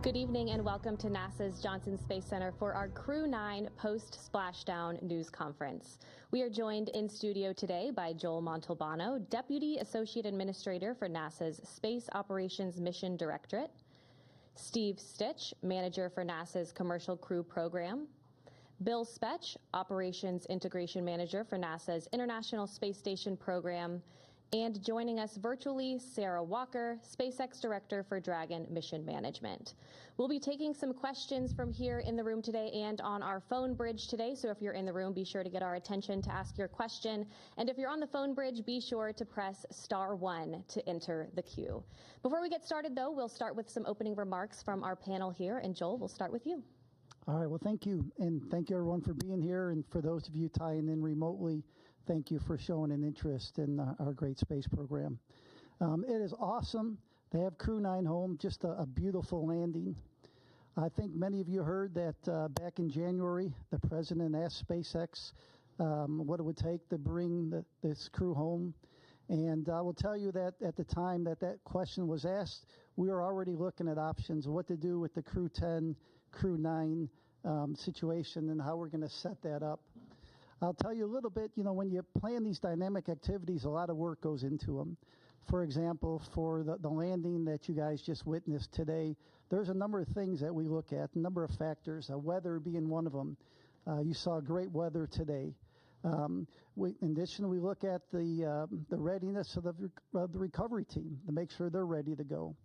Good evening and welcome to NASA's Johnson Space Center for our Crew-9 post-splashdown news conference. We are joined in studio today by Joel Montalbano, Deputy Associate Administrator for NASA's Space Operations Mission Directorate, Steve Stitch, Manager for NASA's Commercial Crew Program, Bill Spetch, Operations Integration Manager for NASA's International Space Station Program, and joining us virtually, Sarah Walker, SpaceX Director for Dragon Mission Management. We'll be taking some questions from here in the room today and on our phone bridge today, so if you're in the room, be sure to get our attention to ask your question. And if you're on the phone bridge, be sure to press *1 to enter the queue. Before we get started, though, we'll start with some opening remarks from our panel here. And Joel, we'll start with you. All right, well, thank you. And thank you, everyone, for being here. And for those of you tying in remotely, thank you for showing an interest in our great space program. It is awesome to have Crew-9 home, just a beautiful landing. I think many of you heard that back in January, the president asked SpaceX what it would take to bring this crew home. And I will tell you that at the time that question was asked, we were already looking at options, what to do with the Crew-10, Crew-9 situation and how we're going to set that up. I'll tell you a little bit, when you plan these dynamic activities, a lot of work goes into them. For example, for the landing that you guys just witnessed today, there's a number of things that we look at, a number of factors, weather being one of them. You saw great weather today. In addition, we look at the readiness of the recovery team to make sure they're ready to go.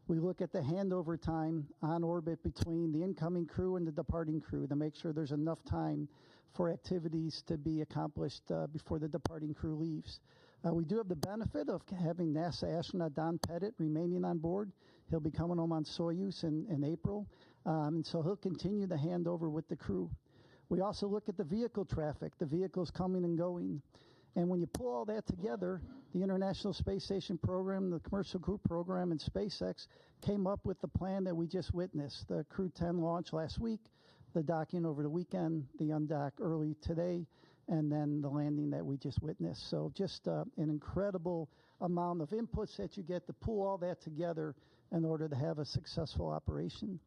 We look at the handover time on orbit between the incoming crew and the departing crew to make sure there's enough time for activities to be accomplished before the departing crew leaves. We do have the benefit of having NASA astronaut Don Pettit remaining on board. He'll be coming home on Soyuz in April, and so he'll continue the handover with the crew. We also look at the vehicle traffic, the vehicles coming and going. And when you pull all that together, the International Space Station program, the Commercial Crew program, and SpaceX came up with the plan that we just witnessed. The Crew-10 launch last week, the docking over the weekend, the undock early today, and then the landing that we just witnessed. So just an incredible amount of inputs that you get to pull all that together in order to have a successful operation.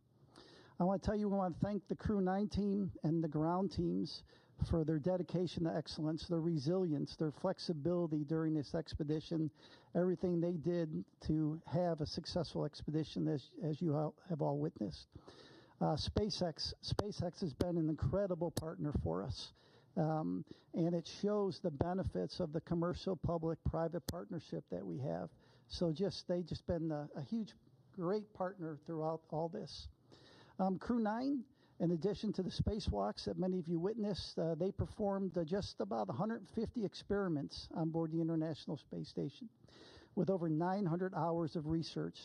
I want to tell you, we want to thank the Crew-9 team and the ground teams for their dedication to excellence, their resilience, their flexibility during this expedition, everything they did to have a successful expedition, as you have all witnessed. SpaceX has been an incredible partner for us, and it shows the benefits of the commercial public-private partnership that we have. So they've just been a huge, great partner throughout all this. Crew-9, in addition to the spacewalks that many of you witnessed, they performed just about 150 experiments on board the International Space Station with over 900 hours of research.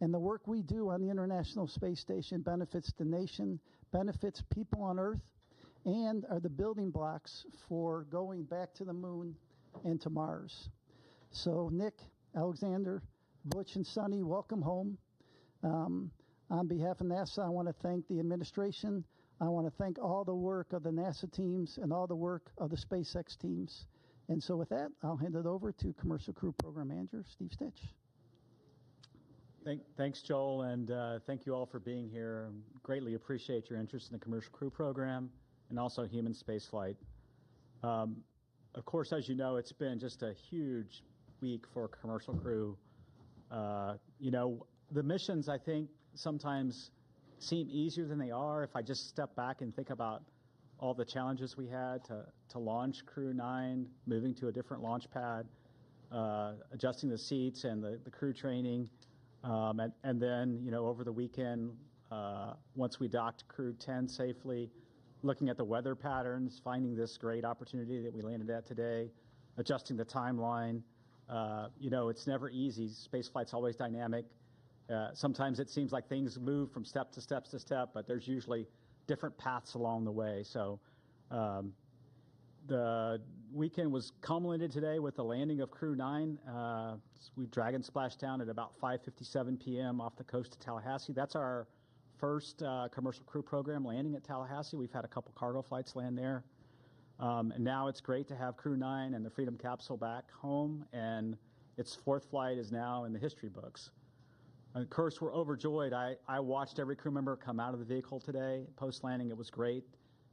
And the work we do on the International Space Station benefits the nation, benefits people on Earth, and are the building blocks for going back to the moon and to Mars. So Nick, Alexander, Butch, and Sonny, welcome home. On behalf of NASA, I want to thank the administration. I want to thank all the work of the NASA teams and all the work of the SpaceX teams. And so with that, I'll hand it over to Commercial Crew Program Manager, Steve Stitch. Thanks, Joel, and thank you all for being here. Greatly appreciate your interest in the Commercial Crew Program and also human spaceflight. Of course, as you know, it's been just a huge week for Commercial Crew. The missions, I think, sometimes seem easier than they are. If I just step back and think about all the challenges we had to launch Crew-9, moving to a different launch pad, adjusting the seats and the crew training, and then, over the weekend, once we docked Crew-10 safely, looking at the weather patterns, finding this great opportunity that we landed at today, adjusting the timeline. It's never easy. Spaceflight's always dynamic. Sometimes it seems like things move from step to step, but there's usually different paths along the way. So the weekend was culminated today with the landing of Crew-9. We Dragon splashed down at about 5:57 p.m. off the coast of Tallahassee. That's our first commercial crew program landing at Tallahassee. We've had a couple cargo flights land there. And now it's great to have Crew-9 and the Freedom Capsule back home, and its fourth flight is now in the history books. Of course, we're overjoyed. I watched every crew member come out of the vehicle today. Post-landing, it was great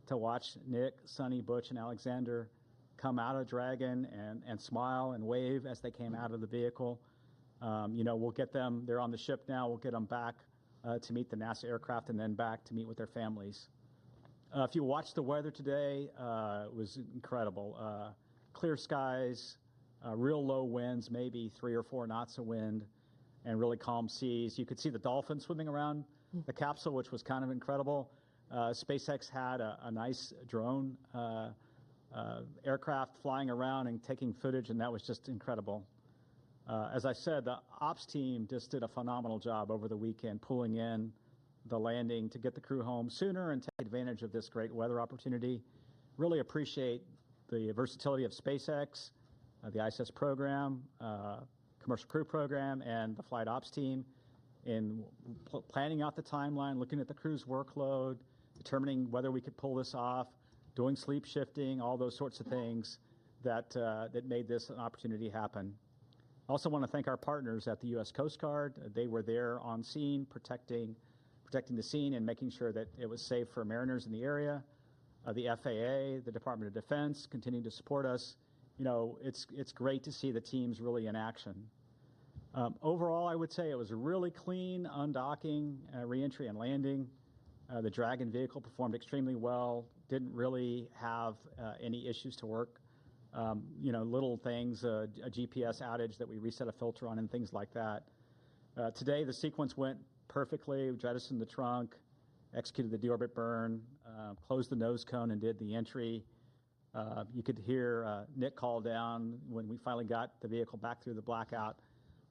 to watch Nick, Sonny, Butch, and Alexander come out of Dragon and smile and wave as they came out of the vehicle. We'll get them, they're on the ship now, we'll get them back to meet the NASA aircraft and then back to meet with their families. If you watched the weather today, it was incredible. Clear skies, real low winds, maybe 3 or 4 knots of wind, and really calm seas. You could see the dolphins swimming around the capsule, which was kind of incredible. SpaceX had a nice drone aircraft flying around and taking footage, and that was just incredible. As I said, the ops team just did a phenomenal job over the weekend pulling in the landing to get the crew home sooner and take advantage of this great weather opportunity. Really appreciate the versatility of SpaceX, the ISS program, commercial crew program, and the flight ops team in planning out the timeline, looking at the crew's workload, determining whether we could pull this off, doing sleep shifting, all those sorts of things that made this an opportunity happen. I also want to thank our partners at the U.S. Coast Guard. They were there on scene, protecting the scene and making sure that it was safe for mariners in the area. The FAA, the Department of Defense, continue to support us. It's great to see the teams really in action. Overall, I would say it was a really clean undocking, reentry, and landing. The Dragon vehicle performed extremely well, didn't really have any issues to work. Little things, a GPS outage that we reset a filter on and things like that. Today, the sequence went perfectly. We jettisoned the trunk, executed the deorbit burn, closed the nose cone, and did the entry. You could hear Nick call down when we finally got the vehicle back through the blackout,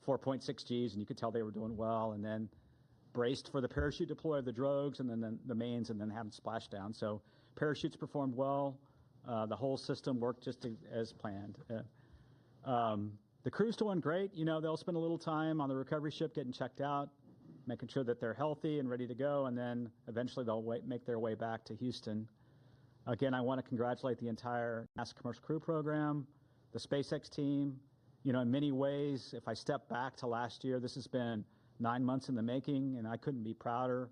4.6 Gs, and you could tell they were doing well, and then braced for the parachute deploy of the drogues and then the mains and then have them splash down. So parachutes performed well. The whole system worked just as planned. The crew's doing great. They'll spend a little time on the recovery ship getting checked out, making sure that they're healthy and ready to go, and then eventually they'll make their way back to Houston. Again, I want to congratulate the entire NASA Commercial Crew Program, the SpaceX team. In many ways, if I step back to last year, this has been 9 months in the making, and I couldn't be prouder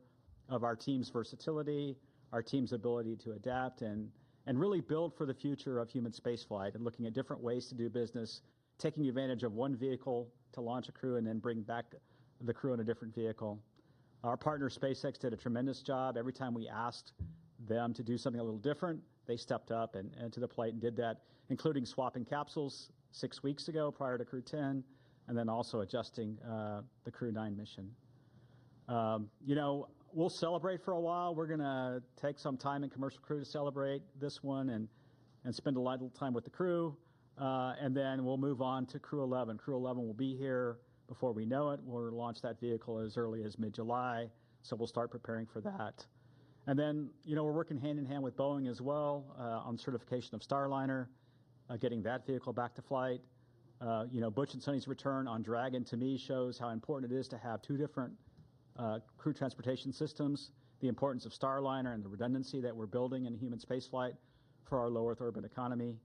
of our team's versatility, our team's ability to adapt, and really build for the future of human spaceflight and looking at different ways to do business, taking advantage of one vehicle to launch a crew and then bring back the crew in a different vehicle. Our partner SpaceX did a tremendous job. Every time we asked them to do something a little different, they stepped up and to the plate and did that, including swapping capsules 6 weeks ago prior to Crew-10, and then also adjusting the Crew-9 mission. We'll celebrate for a while. We're going to take some time in Commercial Crew to celebrate this one and spend a lot of time with the crew, and then we'll move on to Crew-11. Crew-11 will be here before we know it. We'll launch that vehicle as early as mid-July, so we'll start preparing for that. And then, we're working hand in hand with Boeing as well on certification of Starliner, getting that vehicle back to flight. Butch and Sonny's return on Dragon, to me, shows how important it is to have 2 different crew transportation systems, the importance of Starliner and the redundancy that we're building in human spaceflight for our low Earth orbit economy.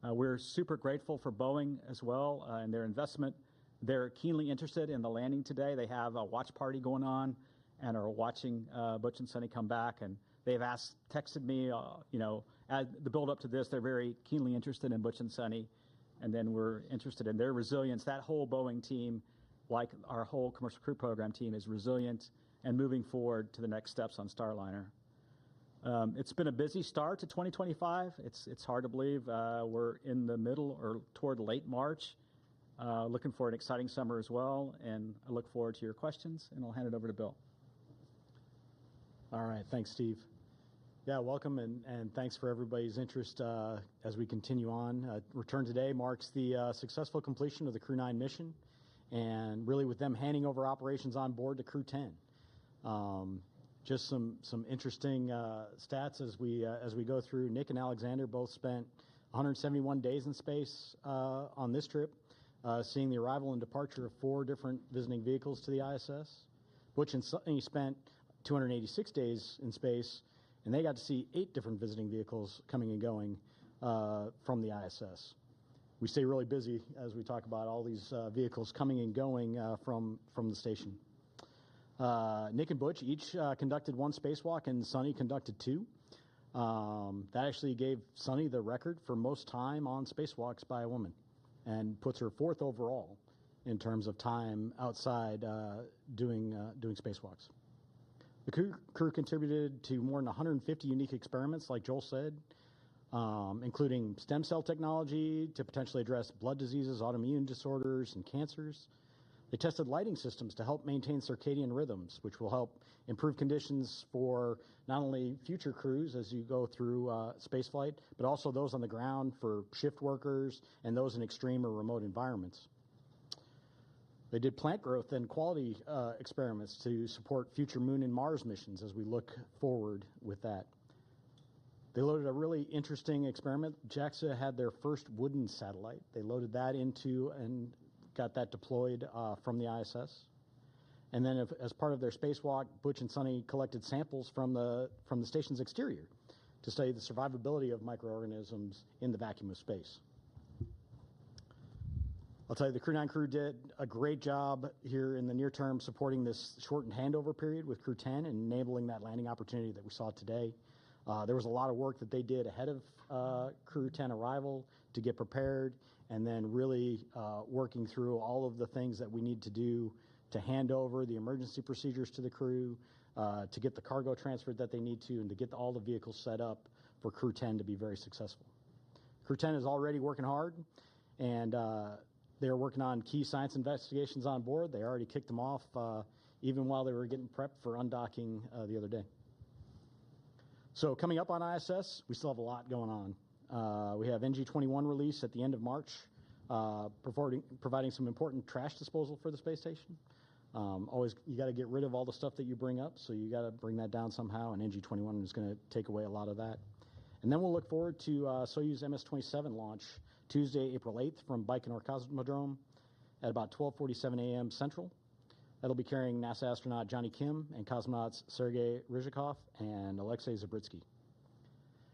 We're super grateful for Boeing as well and their investment. They're keenly interested in the landing today. They have a watch party going on and are watching Butch and Sonny come back, and they've texted me, as the build up to this, they're very keenly interested in Butch and Sonny, and then we're interested in their resilience. That whole Boeing team, like our whole Commercial Crew Program team, is resilient and moving forward to the next steps on Starliner. It's been a busy start to 2025. It's hard to believe we're in the middle or toward late March. Looking for an exciting summer as well, and I look forward to your questions, and I'll hand it over to Bill. All right, thanks, Steve. Yeah, welcome, and thanks for everybody's interest as we continue on. Return today marks the successful completion of the Crew-9 mission, and really with them handing over operations on board to Crew-10. Just some interesting stats as we go through. Nick and Alexander both spent 171 days in space on this trip, seeing the arrival and departure of 4 different visiting vehicles to the ISS. Butch and Sonny spent 286 days in space, and they got to see 8 different visiting vehicles coming and going from the ISS. We stay really busy as we talk about all these vehicles coming and going from the station. Nick and Butch each conducted one spacewalk, and Sunny conducted two. That actually gave Sunny the record for most time on spacewalks by a woman, and puts her fourth overall in terms of time outside doing spacewalks. The crew contributed to more than 150 unique experiments, like Joel said, including stem cell technology to potentially address blood diseases, autoimmune disorders, and cancers. They tested lighting systems to help maintain circadian rhythms, which will help improve conditions for not only future crews as you go through spaceflight, but also those on the ground for shift workers and those in extreme or remote environments. They did plant growth and quality experiments to support future Moon and Mars missions as we look forward with that. They loaded a really interesting experiment. JAXA had their first wooden satellite. They loaded that into and got that deployed from the ISS. And then as part of their spacewalk, Butch and Sunny collected samples from the station's exterior to study the survivability of microorganisms in the vacuum of space. I'll tell you, the Crew-9 crew did a great job here in the near term supporting this shortened handover period with Crew-10 and enabling that landing opportunity that we saw today. There was a lot of work that they did ahead of Crew-10 arrival to get prepared, and then really working through all of the things that we need to do to hand over the emergency procedures to the crew, to get the cargo transferred that they need to, and to get all the vehicles set up for Crew-10 to be very successful. Crew-10 is already working hard, and they're working on key science investigations on board. They already kicked them off even while they were getting prepped for undocking the other day. So coming up on ISS, we still have a lot going on. We have NG-21 release at the end of March, providing some important trash disposal for the space station. Always, you got to get rid of all the stuff that you bring up, so you got to bring that down somehow, and NG-21 is going to take away a lot of that. And then we'll look forward to Soyuz MS-27 launch Tuesday, April 8th from Baikonur Cosmodrome at about 12:47 a.m. Central. That'll be carrying NASA astronaut Johnny Kim and cosmonauts Sergei Ryzhikov and Alexei Zabritsky.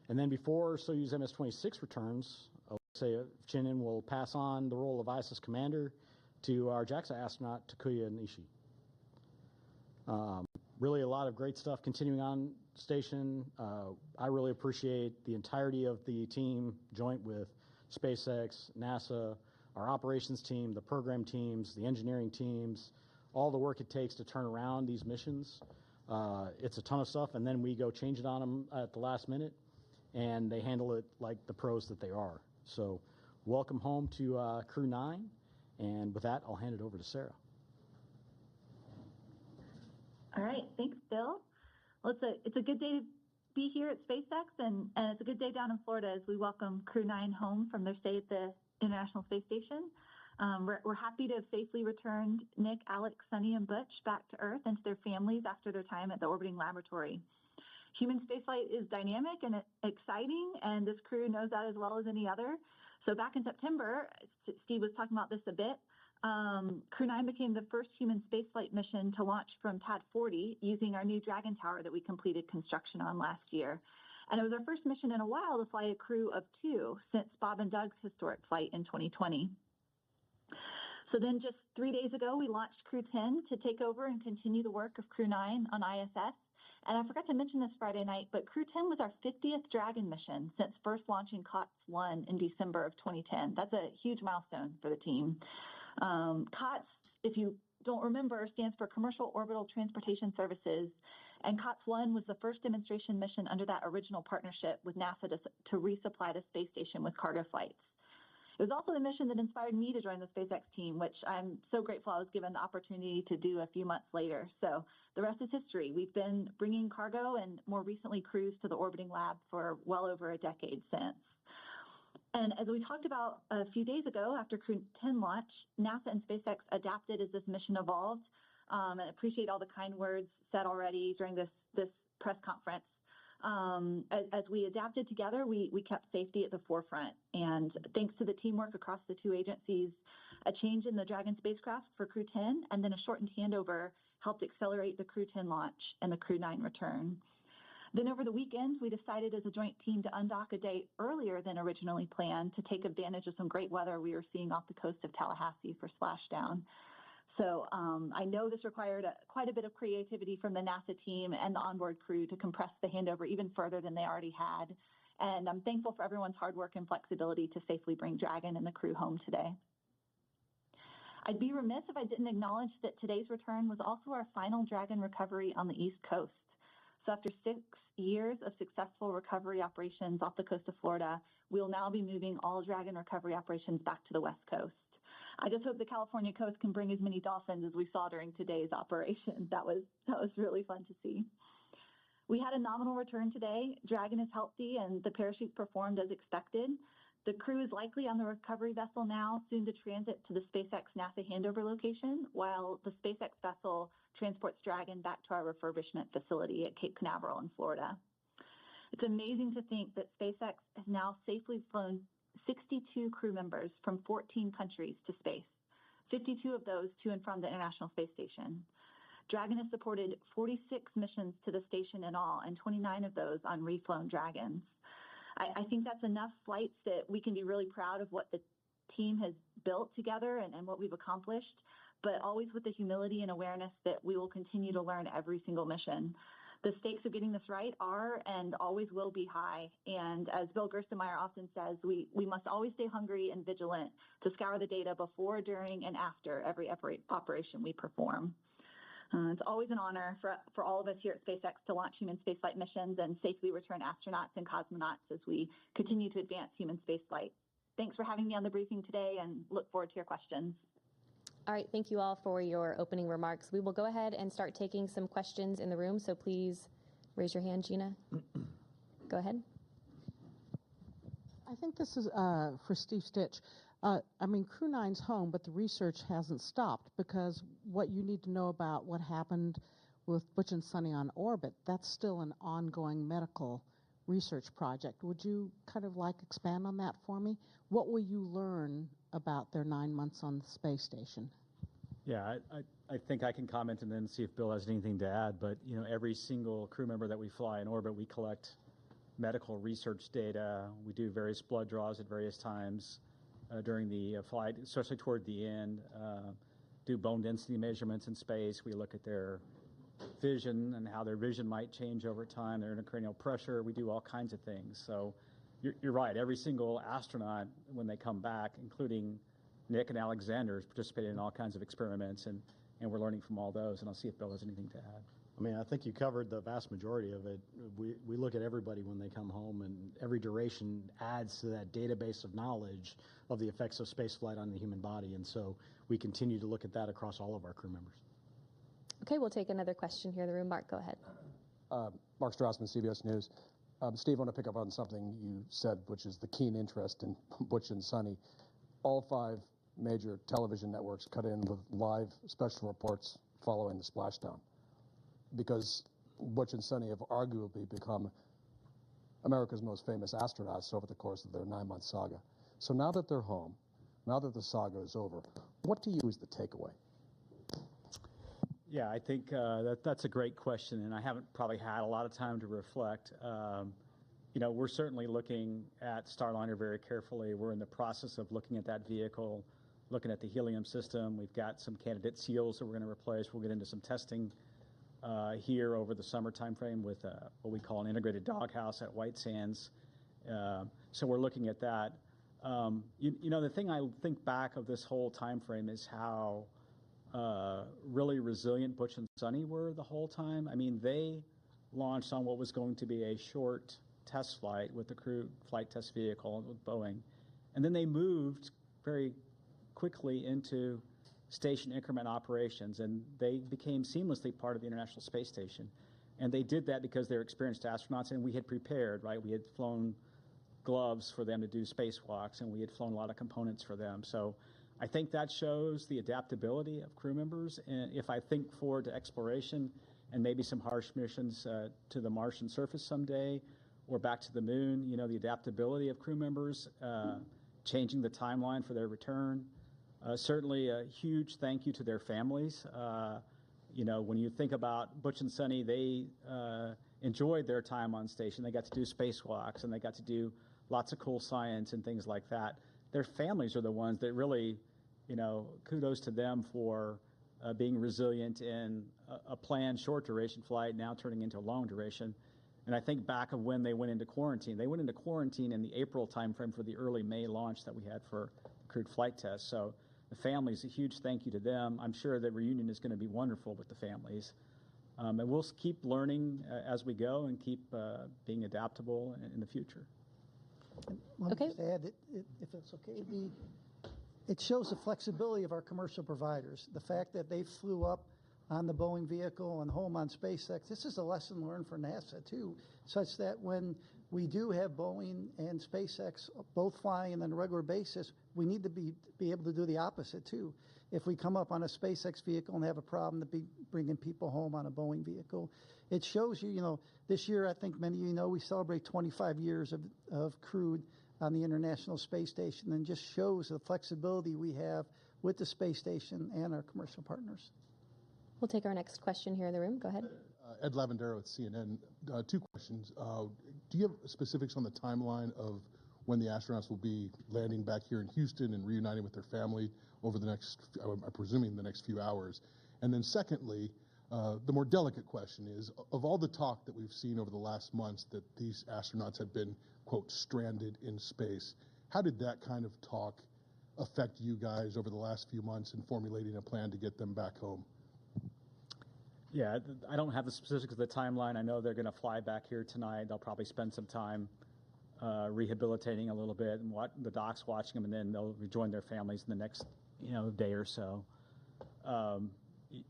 And then before Soyuz MS-26 returns, Alexei Ovchinin will pass on the role of ISS commander to our JAXA astronaut Takuya Nishi. Really a lot of great stuff continuing on station. I really appreciate the entirety of the team, joint with SpaceX, NASA, our operations team, the program teams, the engineering teams, all the work it takes to turn around these missions. It's a ton of stuff, and then we go change it on them at the last minute, and they handle it like the pros that they are. So welcome home to Crew-9, and with that, I'll hand it over to Sarah. All right, thanks, Bill. Well, it's a good day to be here at SpaceX, and it's a good day down in Florida as we welcome Crew-9 home from their stay at the International Space Station. We're happy to have safely returned Nick, Alex, Sunny, and Butch back to Earth and to their families after their time at the orbiting laboratory. Human spaceflight is dynamic and exciting, and this crew knows that as well as any other. So back in September, Steve was talking about this a bit, Crew-9 became the first human spaceflight mission to launch from TAD 40 using our new Dragon Tower that we completed construction on last year. And it was our first mission in a while to fly a crew of 2 since Bob and Doug's historic flight in 2020. So then just 3 days ago, we launched Crew-10 to take over and continue the work of Crew-9 on ISS. And I forgot to mention this Friday night, but Crew-10 was our 50th Dragon mission since first launching COTS-1 in December of 2010. That's a huge milestone for the team. COTS, if you don't remember, stands for Commercial Orbital Transportation Services, and COTS-1 was the first demonstration mission under that original partnership with NASA to resupply the space station with cargo flights. It was also the mission that inspired me to join the SpaceX team, which I'm so grateful I was given the opportunity to do a few months later. So the rest is history. We've been bringing cargo and more recently crews to the orbiting lab for well over a decade since. And as we talked about a few days ago, after Crew-10 launch, NASA and SpaceX adapted as this mission evolved. And I appreciate all the kind words said already during this press conference. As we adapted together, we kept safety at the forefront. And thanks to the teamwork across the 2 agencies, a change in the Dragon spacecraft for Crew-10 and then a shortened handover helped accelerate the Crew-10 launch and the Crew-9 return. Then over the weekend, we decided as a joint team to undock a day earlier than originally planned to take advantage of some great weather we were seeing off the coast of Tallahassee for splashdown. So I know this required quite a bit of creativity from the NASA team and the onboard crew to compress the handover even further than they already had. And I'm thankful for everyone's hard work and flexibility to safely bring Dragon and the crew home today. I'd be remiss if I didn't acknowledge that today's return was also our final Dragon recovery on the East Coast. So after 6 years of successful recovery operations off the coast of Florida, we'll now be moving all Dragon recovery operations back to the West Coast. I just hope the California coast can bring as many dolphins as we saw during today's operation. That was really fun to see. We had a nominal return today. Dragon is healthy and the parachutes performed as expected. The crew is likely on the recovery vessel now, soon to transit to the SpaceX NASA handover location, while the SpaceX vessel transports Dragon back to our refurbishment facility at Cape Canaveral in Florida. It's amazing to think that SpaceX has now safely flown 62 crew members from 14 countries to space, 52 of those to and from the International Space Station. Dragon has supported 46 missions to the station in all, and 29 of those on reflown Dragons. I think that's enough flights that we can be really proud of what the team has built together and what we've accomplished, but always with the humility and awareness that we will continue to learn every single mission. The stakes of getting this right are and always will be high. And as Bill Gerstenmaier often says, we must always stay hungry and vigilant to scour the data before, during, and after every operation we perform. It's always an honor for all of us here at SpaceX to launch human spaceflight missions and safely return astronauts and cosmonauts as we continue to advance human spaceflight. Thanks for having me on the briefing today and look forward to your questions. All right, thank you all for your opening remarks. We will go ahead and start taking some questions in the room, so please raise your hand, Gina. Go ahead. I think this is for Steve Stitch. Crew-9's home, but the research hasn't stopped, because what you need to know about what happened with Butch and Sunny on orbit, that's still an ongoing medical research project. Would you kind of expand on that for me? What will you learn about their 9 months on the space station? Yeah, I think I can comment and then see if Bill has anything to add. But, every single crew member that we fly in orbit, we collect medical research data. We do various blood draws at various times during the flight, especially toward the end. Do bone density measurements in space. We look at their vision and how their vision might change over time, their intracranial pressure. We do all kinds of things. So you're right. Every single astronaut, when they come back, including Nick and Alexander, is participating in all kinds of experiments, and we're learning from all those. And I'll see if Bill has anything to add. I think you covered the vast majority of it. We look at everybody when they come home, and every duration adds to that database of knowledge of the effects of spaceflight on the human body. And so we continue to look at that across all of our crew members. Okay, we'll take another question here in the room. Mark, go ahead. Mark Strassman, CBS News. Steve, I want to pick up on something you said, which is the keen interest in Butch and Sunny. All 5 major television networks cut in with live special reports following the splashdown, because Butch and Sunny have arguably become America's most famous astronauts over the course of their 9-month saga. So now that they're home, now that the saga is over, what to you is the takeaway? Yeah, I think that's a great question, and I haven't probably had a lot of time to reflect. We're certainly looking at Starliner very carefully. We're in the process of looking at that vehicle, looking at the helium system. We've got some candidate seals that we're going to replace. We'll get into some testing here over the summer timeframe with what we call an integrated doghouse at White Sands. So we're looking at that. The thing I think back of this whole timeframe is how really resilient Butch and Sunny were the whole time. They launched on what was going to be a short test flight with the crew flight test vehicle with Boeing. And then they moved very quickly into station increment operations, and they became seamlessly part of the International Space Station. And they did that because they're experienced astronauts, and we had prepared, right? We had flown gloves for them to do spacewalks, and we had flown a lot of components for them. So I think that shows the adaptability of crew members. And if I think forward to exploration and maybe some harsh missions to the Martian surface someday, or back to the moon, the adaptability of crew members, changing the timeline for their return. Certainly a huge thank you to their families. When you think about Butch and Sunny, they enjoyed their time on station. They got to do spacewalks, and they got to do lots of cool science and things like that. Their families are the ones that really, kudos to them for being resilient in a planned short duration flight now turning into a long duration. And I think back of when they went into quarantine. They went into quarantine in the April timeframe for the early May launch that we had for crewed flight test. So the families, a huge thank you to them. I'm sure the reunion is going to be wonderful with the families. And we'll keep learning as we go and keep being adaptable in the future. Let me just add, if it's okay, it shows the flexibility of our commercial providers. The fact that they flew up on the Boeing vehicle and home on SpaceX, this is a lesson learned for NASA too, such that when we do have Boeing and SpaceX both flying on a regular basis, we need to be able to do the opposite too. If we come up on a SpaceX vehicle and have a problem, to be bringing people home on a Boeing vehicle. It shows you, this year, I think many of you know, we celebrate 25 years of crewed on the International Space Station, and just shows the flexibility we have with the space station and our commercial partners. We'll take our next question here in the room. Go ahead. Ed Lavandero with CNN. Two questions. Do you have specifics on the timeline of when the astronauts will be landing back here in Houston and reuniting with their family over the next, I'm presuming the next few hours? And then secondly, the more delicate question is, of all the talk that we've seen over the last months that these astronauts have been, quote, stranded in space, how did that kind of talk affect you guys over the last few months in formulating a plan to get them back home? Yeah, I don't have the specifics of the timeline. I know they're going to fly back here tonight. They'll probably spend some time rehabilitating a little bit, and the doc's watching them, and then they'll rejoin their families in the next day or so.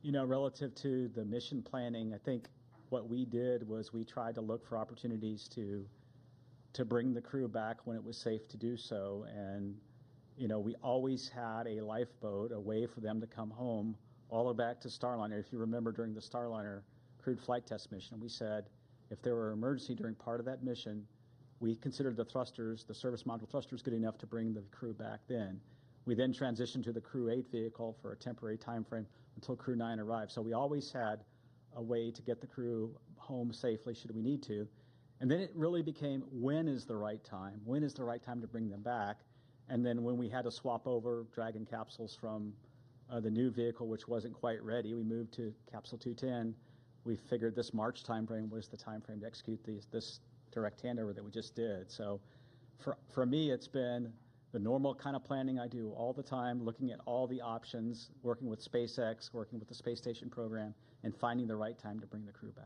Relative to the mission planning, I think what we did was we tried to look for opportunities to bring the crew back when it was safe to do so. And, we always had a lifeboat, a way for them to come home, all the way back to Starliner. If you remember during the Starliner crewed flight test mission, we said if there were an emergency during part of that mission, we considered the thrusters, the service module thrusters, good enough to bring the crew back then. We then transitioned to the Crew-8 vehicle for a temporary time frame until Crew-9 arrived. So we always had a way to get the crew home safely should we need to. And then it really became, when is the right time? When is the right time to bring them back? And then when we had to swap over Dragon capsules from the new vehicle, which wasn't quite ready, we moved to Capsule 210. We figured this March timeframe was the timeframe to execute this direct handover that we just did. So for me, it's been the normal kind of planning I do all the time, looking at all the options, working with SpaceX, working with the space station program, and finding the right time to bring the crew back.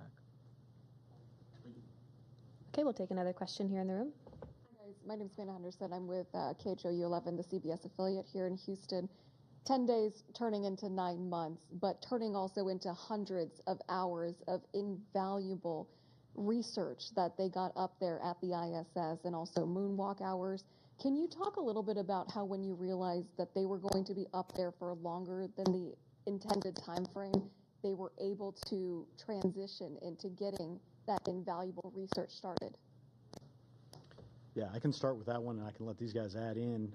Okay, we'll take another question here in the room. Hi guys, my name is Vanna Henderson. I'm with KHOU 11, the CBS affiliate here in Houston. 10 days turning into 9 months, but turning also into hundreds of hours of invaluable research that they got up there at the ISS, and also moonwalk hours. Can you talk a little bit about how, when you realized that they were going to be up there for longer than the intended time frame, they were able to transition into getting that invaluable research started? Yeah, I can start with that one, and I can let these guys add in.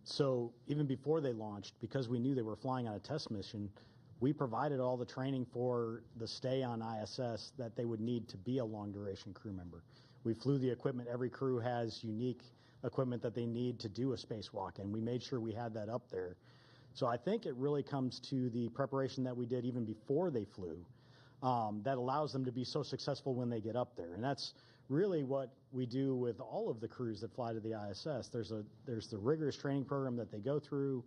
So even before they launched, because we knew they were flying on a test mission, we provided all the training for the stay on ISS that they would need to be a long-duration crew member. We flew the equipment. Every crew has unique equipment that they need to do a spacewalk, and we made sure we had that up there. So I think it really comes to the preparation that we did even before they flew that allows them to be so successful when they get up there. And that's really what we do with all of the crews that fly to the ISS. There's the rigorous training program that they go through.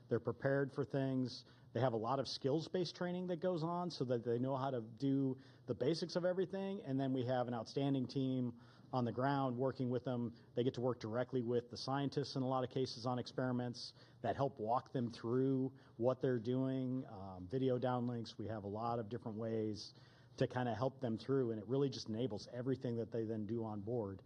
They're prepared for things. They have a lot of skills-based training that goes on so that they know how to do the basics of everything. And then we have an outstanding team on the ground working with them. They get to work directly with the scientists in a lot of cases on experiments that help walk them through what they're doing. Video downlinks. We have a lot of different ways to kind of help them through, and it really just enables everything that they then do on board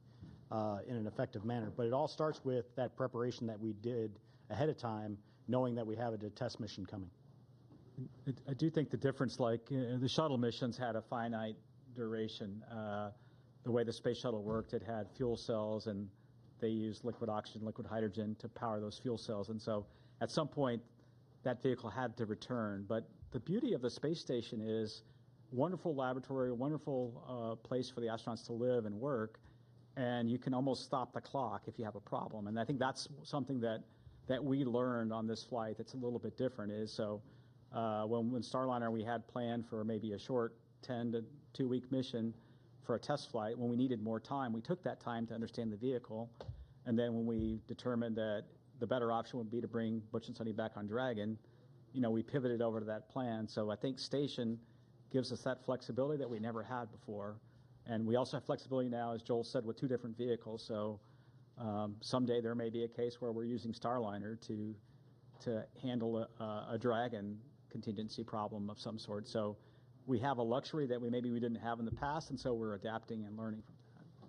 in an effective manner. But it all starts with that preparation that we did ahead of time, knowing that we have a test mission coming. I do think the difference, like the shuttle missions had a finite duration. The way the space shuttle worked, it had fuel cells, and they used liquid oxygen, liquid hydrogen to power those fuel cells. And so at some point, that vehicle had to return. But the beauty of the space station is wonderful laboratory, wonderful place for the astronauts to live and work, and you can almost stop the clock if you have a problem. And I think that's something that we learned on this flight that's a little bit different is, so When Starliner, we had planned for maybe a short 10 to 2-week mission for a test flight. When we needed more time, we took that time to understand the vehicle. And then when we determined that the better option would be to bring Butch and Sonny back on Dragon, we pivoted over to that plan. So I think Station gives us that flexibility that we never had before. And we also have flexibility now, as Joel said, with 2 different vehicles. So someday there may be a case where we're using Starliner to handle a Dragon contingency problem of some sort. So we have a luxury that we didn't have in the past, and so we're adapting and learning from that.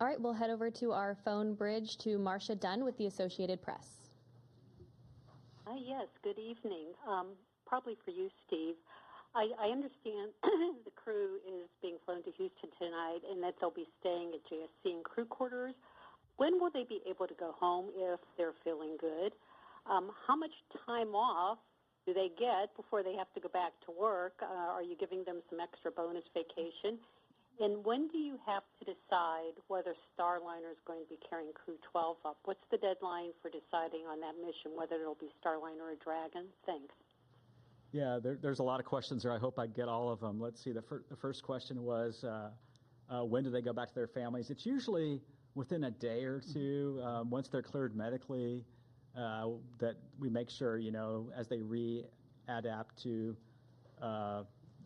All right, we'll head over to our phone bridge to Marcia Dunn with the Associated Press. Yes, good evening. Probably for you, Steve. I understand the crew is being flown to Houston tonight and that they'll be staying at JSC and crew quarters. When will they be able to go home if they're feeling good? How much time off do they get before they have to go back to work? Are you giving them some extra bonus vacation? And when do you have to decide whether Starliner is going to be carrying Crew 12 up? What's the deadline for deciding on that mission, whether it'll be Starliner or Dragon? Thanks. Yeah, there's a lot of questions there. I hope I get all of them. Let's see. The first question was, when do they go back to their families? It's usually within a day or two, once they're cleared medically, that we make sure, as they readapt to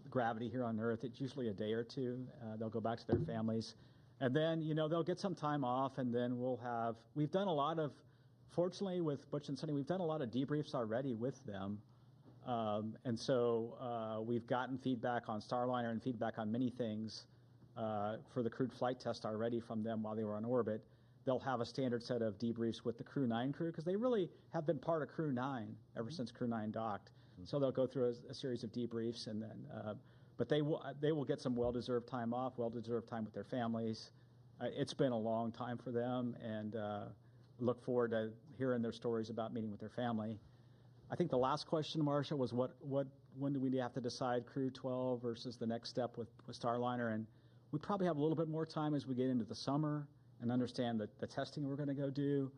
gravity here on Earth, it's usually a day or two. They'll go back to their families. And then, they'll get some time off, and then we've done a lot of, fortunately with Butch and Sonny, we've done a lot of debriefs already with them. And so we've gotten feedback on Starliner and feedback on many things for the crewed flight test already from them while they were on orbit. They'll have a standard set of debriefs with the Crew-9 crew because they really have been part of Crew-9 ever since Crew-9 docked. So they'll go through a series of debriefs, and then, but they will get some well-deserved time off, well-deserved time with their families. It's been a long time for them, and look forward to hearing their stories about meeting with their family. I think the last question, Marcia, was when do we have to decide Crew 12 versus the next step with Starliner? And we probably have a little bit more time as we get into the summer and understand the testing we're going to go do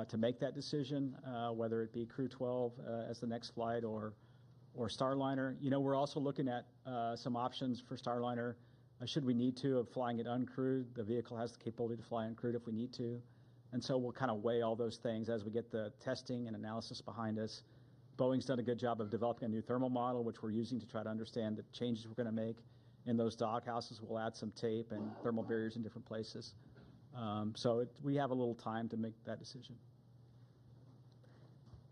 to make that decision, whether it be Crew 12 as the next flight or Starliner. We're also looking at some options for Starliner. Should we need to, of flying it uncrewed, the vehicle has the capability to fly uncrewed if we need to. And so we'll kind of weigh all those things as we get the testing and analysis behind us. Boeing's done a good job of developing a new thermal model, which we're using to try to understand the changes we're going to make in those dock houses. We'll add some tape and thermal barriers in different places. So we have a little time to make that decision.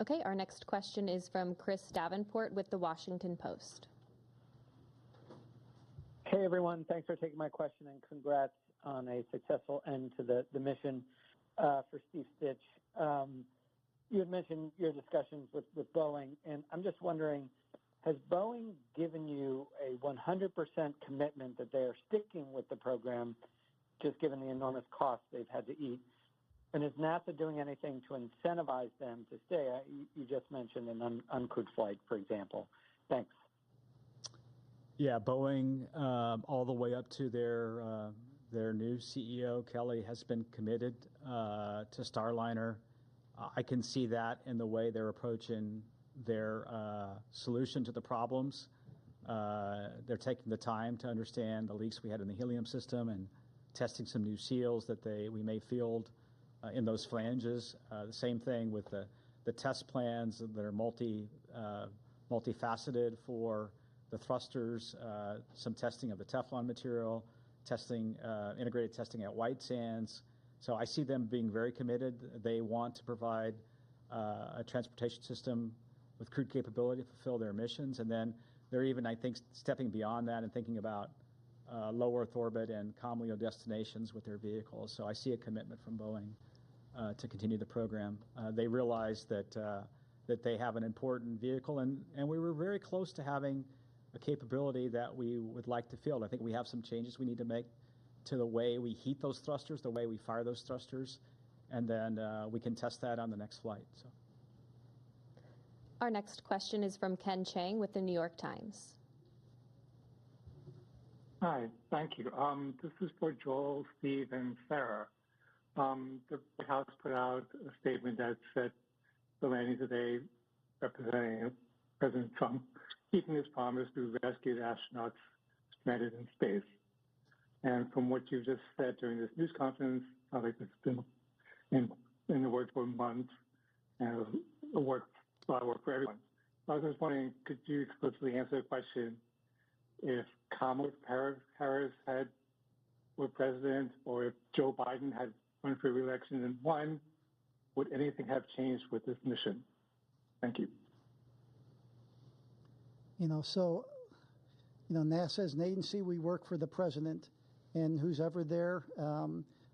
Okay, our next question is from Chris Davenport with the Washington Post. Hey, everyone. Thanks for taking my question, and congrats on a successful end to the mission for Steve Stitch. You had mentioned your discussions with Boeing, and I'm just wondering, has Boeing given you a 100% commitment that they are sticking with the program, just given the enormous costs they've had to eat? And is NASA doing anything to incentivize them to stay? You just mentioned an uncrewed flight, for example. Thanks. Yeah, Boeing, all the way up to their new CEO, Kelly, has been committed to Starliner. I can see that in the way they're approaching their solution to the problems. They're taking the time to understand the leaks we had in the helium system and testing some new seals that we may field in those flanges. The same thing with the test plans that are multifaceted for the thrusters, some testing of the Teflon material, integrated testing at White Sands. So I see them being very committed. They want to provide a transportation system with crewed capability to fulfill their missions. And then they're even, I think, stepping beyond that and thinking about low Earth orbit and COM LEO destinations with their vehicles. So I see a commitment from Boeing to continue the program. They realize that they have an important vehicle, and we were very close to having a capability that we would like to field. I think we have some changes we need to make to the way we heat those thrusters, the way we fire those thrusters, and then we can test that on the next flight. So. Our next question is from Ken Chang with the New York Times. Hi, thank you. This is for Joel, Steve, and Sarah. The White House put out a statement that said the landing today, representing President Trump keeping his promise to rescue the astronauts stranded in space. And from what you just said during this news conference, sounds like it's been in the works for months, and a lot of work for everyone. So I was just wondering, could you explicitly answer the question if Kamala Harris were president, or if Joe Biden had run for re-election and won, would anything have changed with this mission? Thank you. NASA is an agency. We work for the president, and who's ever there,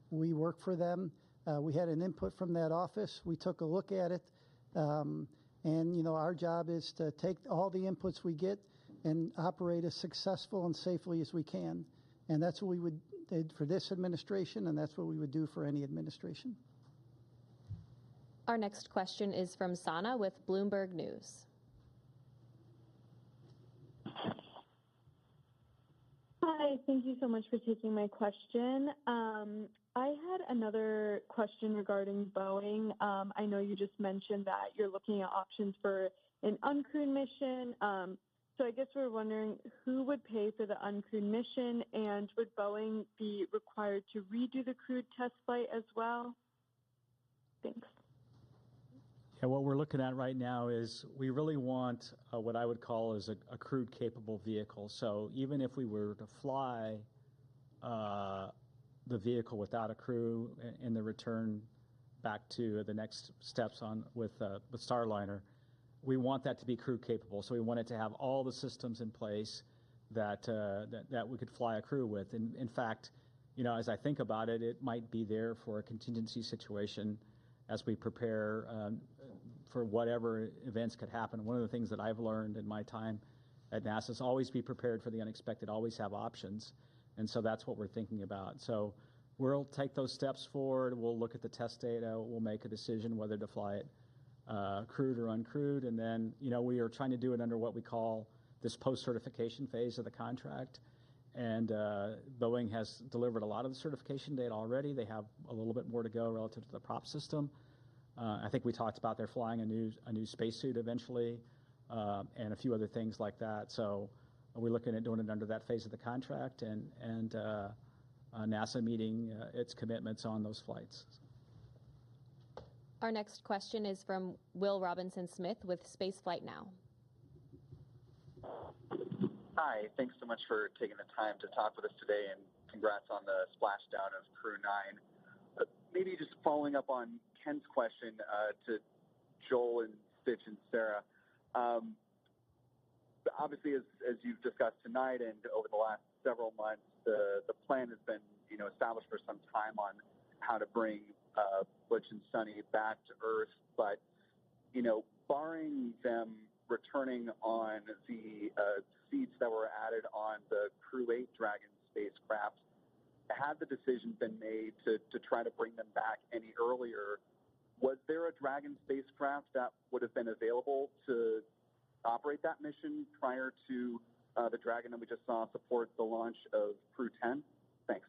we work for them. We had an input from that office. We took a look at it, and our job is to take all the inputs we get and operate as successful and safely as we can. And that's what we did for this administration, and that's what we would do for any administration. Our next question is from Sana with Bloomberg News. Hi, thank you so much for taking my question. I had another question regarding Boeing. I know you just mentioned that you're looking at options for an uncrewed mission. So I guess we're wondering who would pay for the uncrewed mission, and would Boeing be required to redo the crewed test flight as well? Thanks. Yeah, what we're looking at right now is we really want what I would call is a crewed capable vehicle. So even if we were to fly the vehicle without a crew in the return back to the next steps with Starliner, we want that to be crew capable. So we want it to have all the systems in place that we could fly a crew with. And in fact, as I think about it, it might be there for a contingency situation as we prepare for whatever events could happen. One of the things that I've learned in my time at NASA is always be prepared for the unexpected, always have options. And so that's what we're thinking about. So we'll take those steps forward. We'll look at the test data. We'll make a decision whether to fly it crewed or uncrewed. And then, we are trying to do it under what we call this post-certification phase of the contract. And Boeing has delivered a lot of the certification data already. They have a little bit more to go relative to the prop system. I think we talked about they're flying a new spacesuit eventually, and a few other things like that. So we're looking at doing it under that phase of the contract, and NASA meeting its commitments on those flights. Our next question is from Will Robinson-Smith with Spaceflight Now. Hi, thanks so much for taking the time to talk with us today, and congrats on the splashdown of Crew-9. Maybe just following up on Ken's question to Joel and Stitch and Sarah. Obviously, as you've discussed tonight and over the last several months, the plan has been established for some time on how to bring Butch and Sunny back to Earth. But barring them returning on the seats that were added on the Crew-8 Dragon spacecraft, had the decision been made to try to bring them back any earlier, was there a Dragon spacecraft that would have been available to operate that mission prior to the Dragon that we just saw support the launch of Crew-10? Thanks.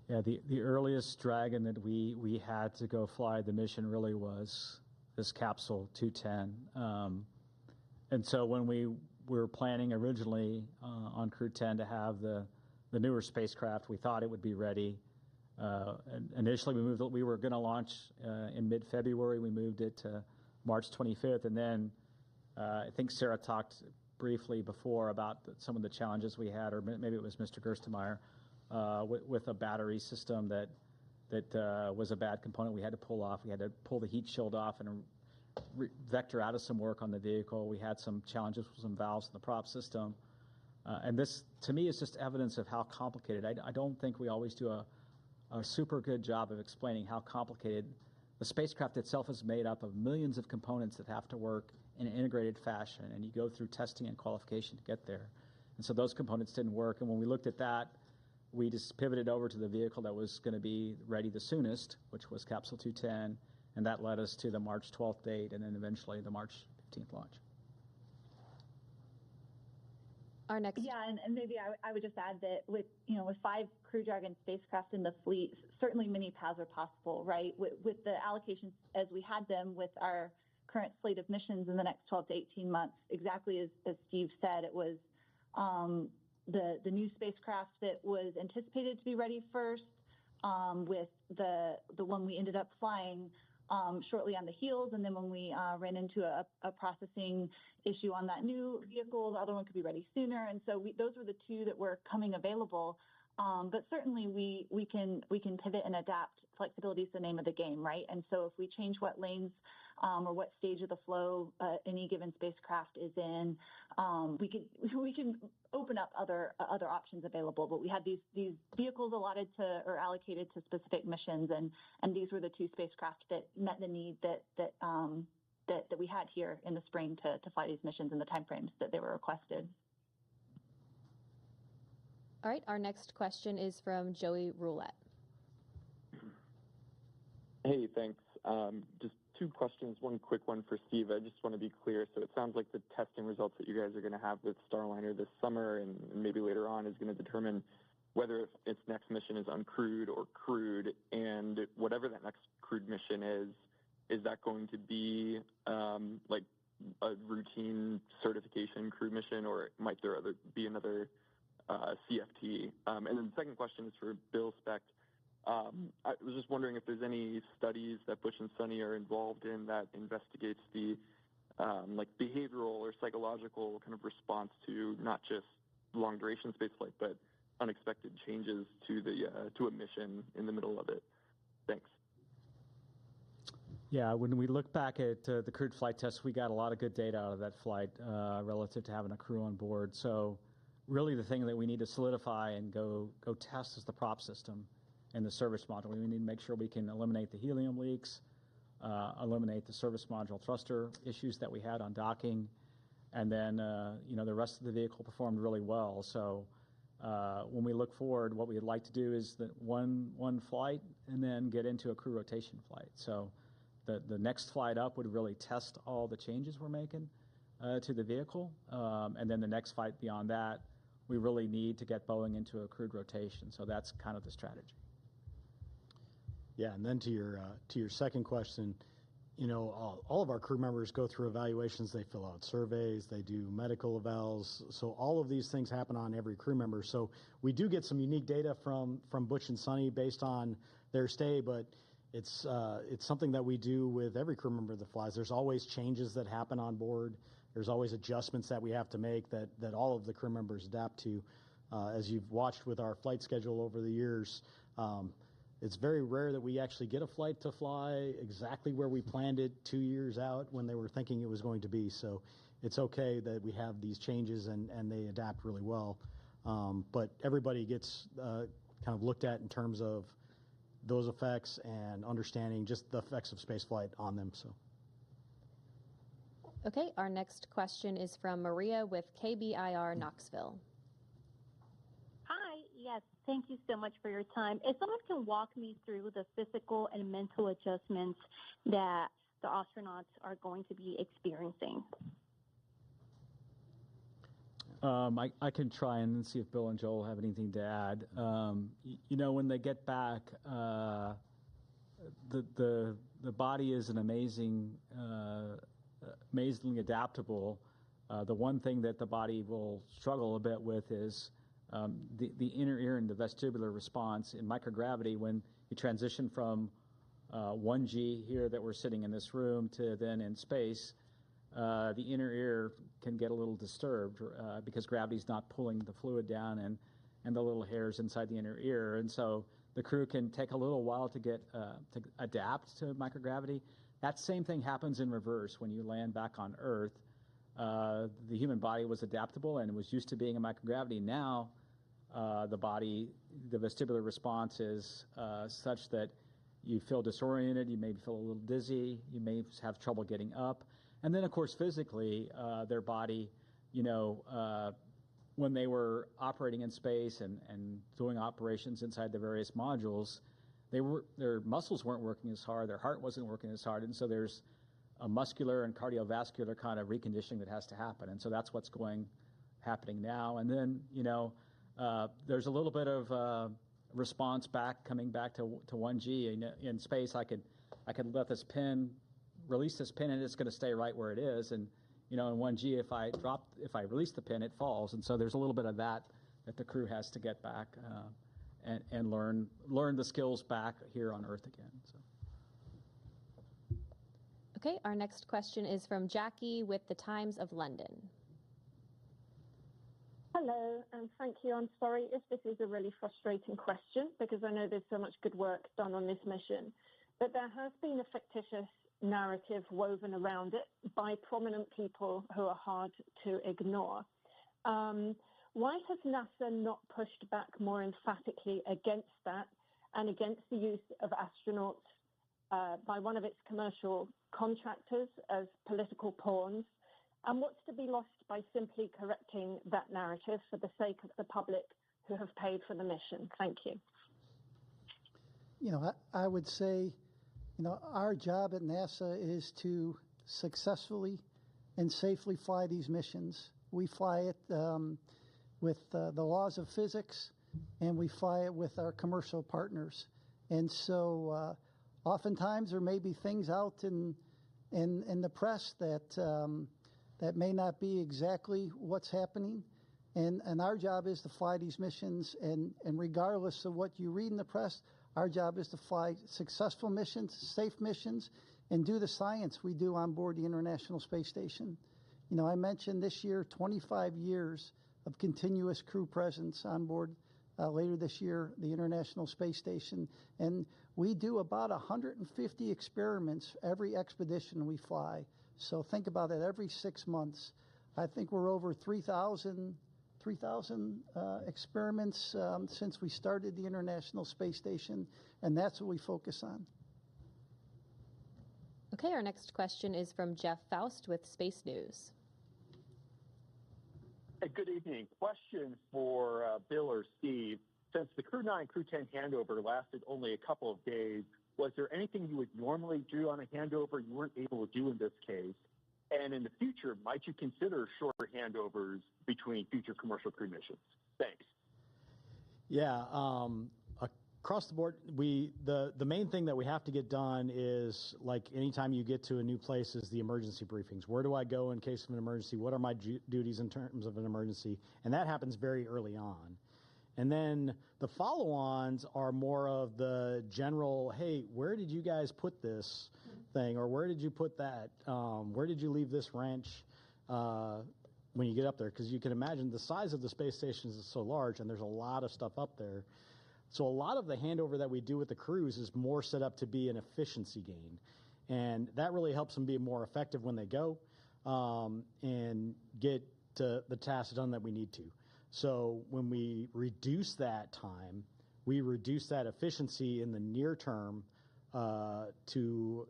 Yeah, the earliest Dragon that we had to go fly the mission really was this capsule 210. And so when we were planning originally on Crew-10 to have the newer spacecraft, we thought it would be ready. And initially, we were going to launch in mid-February. We moved it to March 25th. And then I think Sarah talked briefly before about some of the challenges we had, or maybe it was Mr. Gerstenmaier, with a battery system that was a bad component we had to pull off. We had to pull the heat shield off and vector out of some work on the vehicle. We had some challenges with some valves in the prop system. And this, to me, is just evidence of how complicated. I don't think we always do a super good job of explaining how complicated the spacecraft itself is made up of millions of components that have to work in an integrated fashion, and you go through testing and qualification to get there. And so those components didn't work. And when we looked at that, we just pivoted over to the vehicle that was going to be ready the soonest, which was Capsule 210, and that led us to the March 12th date and then eventually the March 15th launch. Our next. Yeah, and maybe I would just add that with 5 Crew Dragon spacecraft in the fleet, certainly many paths are possible, right? With the allocations as we had them with our current slate of missions in the next 12 to 18 months, exactly as Steve said, it was the new spacecraft that was anticipated to be ready first, with the one we ended up flying shortly on the heels, and then when we ran into a processing issue on that new vehicle, the other one could be ready sooner. And so those were the two that were coming available. But certainly we can pivot and adapt. Flexibility is the name of the game, right? And so if we change what lanes or what stage of the flow any given spacecraft is in, we can open up other options available. But we had these vehicles allotted to or allocated to specific missions, and these were the two spacecraft that met the need that we had here in the spring to fly these missions in the timeframes that they were requested. All right, our next question is from Joey Roulette. Hey, thanks. Just two questions. One quick one for Steve. I just want to be clear. So it sounds like the testing results that you guys are going to have with Starliner this summer and maybe later on is going to determine whether its next mission is uncrewed or crewed. And whatever that next crewed mission is that going to be like a routine certification crewed mission, or might there be another CFT? And then the second question is for Bill Specht. I was just wondering if there's any studies that Butch and Sunny are involved in that investigates the like behavioral or psychological kind of response to not just long duration spaceflight, but unexpected changes to a mission in the middle of it. Thanks. Yeah, when we look back at the crewed flight test, we got a lot of good data out of that flight relative to having a crew on board. So really the thing that we need to solidify and go test is the prop system and the service module. We need to make sure we can eliminate the helium leaks, eliminate the service module thruster issues that we had on docking, and then the rest of the vehicle performed really well. So when we look forward, what we'd like to do is that one flight and then get into a crew rotation flight. So the next flight up would really test all the changes we're making to the vehicle, and then the next flight beyond that, we really need to get Boeing into a crewed rotation. So that's kind of the strategy. Yeah, and then to your second question, all of our crew members go through evaluations. They fill out surveys. They do medical evals. So all of these things happen on every crew member. So we do get some unique data from Butch and Sunny based on their stay, but it's something that we do with every crew member that flies. There's always changes that happen on board. There's always adjustments that we have to make that all of the crew members adapt to. As you've watched with our flight schedule over the years, it's very rare that we actually get a flight to fly exactly where we planned it 2 years out when they were thinking it was going to be. So it's okay that we have these changes and they adapt really well. But everybody gets kind of looked at in terms of those effects and understanding just the effects of spaceflight on them. So. Okay, our next question is from Maria with KBIR Knoxville. Hi, yes, thank you so much for your time. If someone can walk me through the physical and mental adjustments that the astronauts are going to be experiencing. I can try and see if Bill and Joel have anything to add. When they get back, the body is an amazingly adaptable. The one thing that the body will struggle a bit with is the inner ear and the vestibular response in microgravity. When you transition from 1G here that we're sitting in this room to then in space, the inner ear can get a little disturbed because gravity's not pulling the fluid down and the little hairs inside the inner ear. And so the crew can take a little while to adapt to microgravity. That same thing happens in reverse when you land back on Earth. The human body was adaptable and was used to being in microgravity. Now the vestibular response is such that you feel disoriented, you may feel a little dizzy, you may have trouble getting up. And then, of course, physically, their body, when they were operating in space and doing operations inside the various modules, their muscles weren't working as hard, their heart wasn't working as hard, and so there's a muscular and cardiovascular kind of reconditioning that has to happen. And so that's what's happening now. And then, there's a little bit of response coming back to 1G. In space, I could let this pin release this pin and it's going to stay right where it is. And, in 1G, if I release the pin, it falls. And so there's a little bit of that the crew has to get back and learn the skills back here on Earth again. So. Okay, our next question is from Jackie with the Times of London. Hello, and thank you. I'm sorry if this is a really frustrating question because I know there's so much good work done on this mission, but there has been a fictitious narrative woven around it by prominent people who are hard to ignore. Why has NASA not pushed back more emphatically against that and against the use of astronauts by one of its commercial contractors as political pawns? And what's to be lost by simply correcting that narrative for the sake of the public who have paid for the mission? Thank you. I would say, our job at NASA is to successfully and safely fly these missions. We fly it with the laws of physics, and we fly it with our commercial partners. And so oftentimes there may be things out in the press that may not be exactly what's happening. And our job is to fly these missions, and regardless of what you read in the press, our job is to fly successful missions, safe missions, and do the science we do on board the International Space Station. I mentioned this year 25 years of continuous crew presence on board later this year, the International Space Station. And we do about 150 experiments every expedition we fly. So think about it, every 6 months. I think we're over 3,000 experiments since we started the International Space Station, and that's what we focus on. Okay, our next question is from Jeff Faust with Space News. Hey, good evening. Question for Bill or Steve. Since the Crew-9, Crew-10 handover lasted only a couple of days, was there anything you would normally do on a handover you weren't able to do in this case? And in the future, might you consider shorter handovers between future commercial crew missions? Thanks. Yeah, across the board, the main thing that we have to get done is, like anytime you get to a new place, is the emergency briefings. Where do I go in case of an emergency? What are my duties in terms of an emergency? And that happens very early on. And then the follow-ons are more of the general, hey, where did you guys put this thing? Or where did you put that? Where did you leave this wrench when you get up there? Because you can imagine the size of the space station is so large, and there's a lot of stuff up there. So a lot of the handover that we do with the crews is more set up to be an efficiency gain. And that really helps them be more effective when they go and get to the tasks done that we need to. So when we reduce that time, we reduce that efficiency in the near term to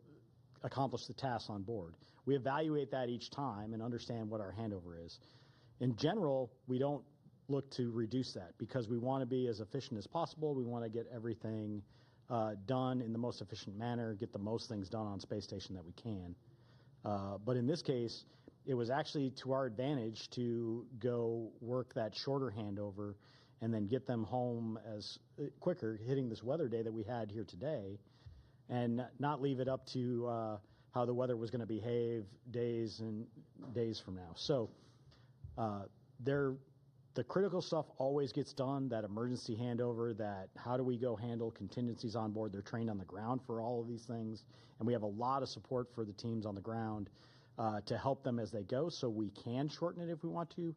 accomplish the tasks on board. We evaluate that each time and understand what our handover is. In general, we don't look to reduce that because we want to be as efficient as possible. We want to get everything done in the most efficient manner, get the most things done on space station that we can. But in this case, it was actually to our advantage to go work that shorter handover and then get them home as quicker, hitting this weather day that we had here today, and not leave it up to how the weather was going to behave days and days from now. So the critical stuff always gets done, that emergency handover, that how do we go handle contingencies on board. They're trained on the ground for all of these things, and we have a lot of support for the teams on the ground to help them as they go, so we can shorten it if we want to,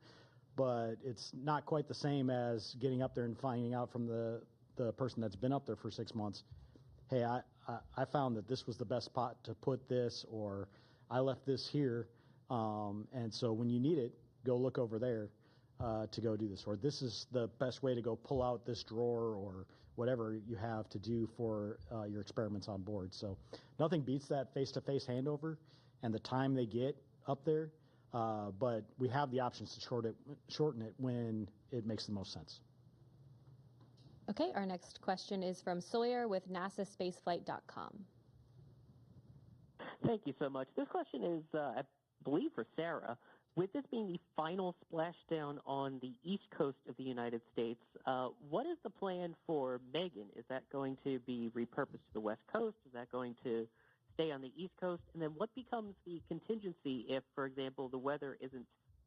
but it's not quite the same as getting up there and finding out from the person that's been up there for 6 months, hey, I found that this was the best spot to put this, or I left this here, and so when you need it, go look over there to go do this, or this is the best way to go pull out this drawer, or whatever you have to do for your experiments on board. So nothing beats that face-to-face handover and the time they get up there, but we have the options to shorten it when it makes the most sense. Okay, our next question is from Sawyer with NASAspaceflight.com. Thank you so much. This question is, I believe, for Sarah. With this being the final splashdown on the east coast of the United States, what is the plan for Megan? Is that going to be repurposed to the west coast? Is that going to stay on the East Coast? And then what becomes the contingency if, for example, the weather isn't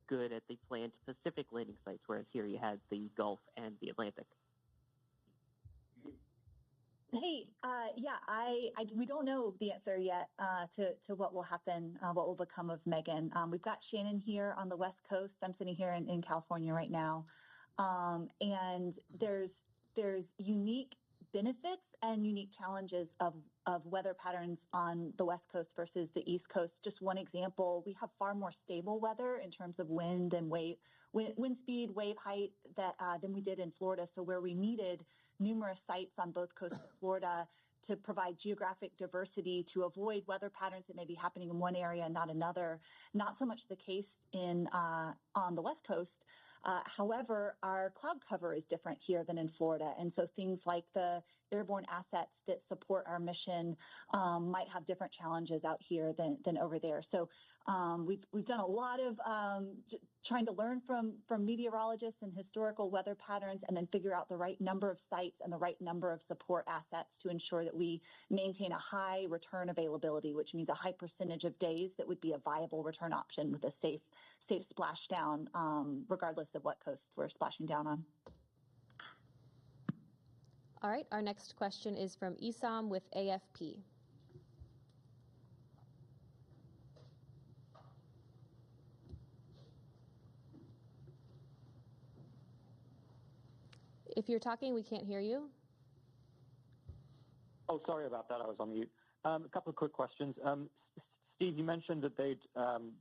good at the planned Pacific landing sites, whereas here you had the Gulf and the Atlantic? Hey, we don't know the answer yet to what will happen, what will become of Megan. We've got Shannon here on the West Coast. I'm sitting here in California right now, and there's unique benefits and unique challenges of weather patterns on the West Coast versus the East Coast. Just one example, we have far more stable weather in terms of wind and wind speed, wave height than we did in Florida. So where we needed numerous sites on both coasts of Florida to provide geographic diversity to avoid weather patterns that may be happening in one area and not another. Not so much the case on the West Coast. However, our cloud cover is different here than in Florida. And so things like the airborne assets that support our mission might have different challenges out here than over there. So we've done a lot of trying to learn from meteorologists and historical weather patterns, and then figure out the right number of sites and the right number of support assets to ensure that we maintain a high return availability, which means a high percentage of days that would be a viable return option with a safe splashdown, regardless of what coast we're splashing down on. All right, our next question is from Isam with AFP. If you're talking, we can't hear you. Oh, sorry about that. I was on mute. A couple of quick questions. Steve, you mentioned that they'd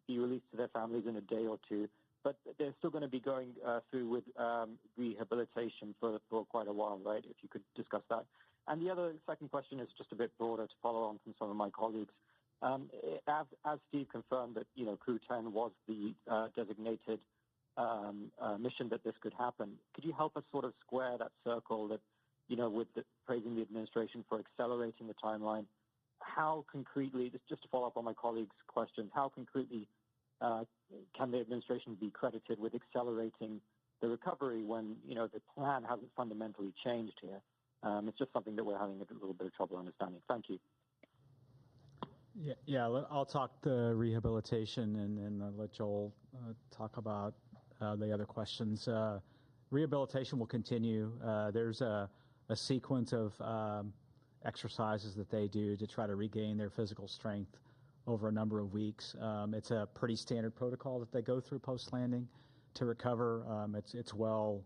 be released to their families in a day or two, but they're still going to be going through with rehabilitation for quite a while, right? If you could discuss that. And the second question is just a bit broader to follow on from some of my colleagues. As Steve confirmed that, Crew-10 was the designated mission that this could happen, could you help us sort of square that circle that, with praising the administration for accelerating the timeline? How concretely, just to follow up on my colleagues' questions, how concretely can the administration be credited with accelerating the recovery when, the plan hasn't fundamentally changed here? It's just something that we're having a little bit of trouble understanding. Thank you. Yeah. I'll talk the rehabilitation and then let Joel talk about the other questions. Rehabilitation will continue. There's a sequence of exercises that they do to try to regain their physical strength over a number of weeks. It's a pretty standard protocol that they go through post-landing to recover. It's well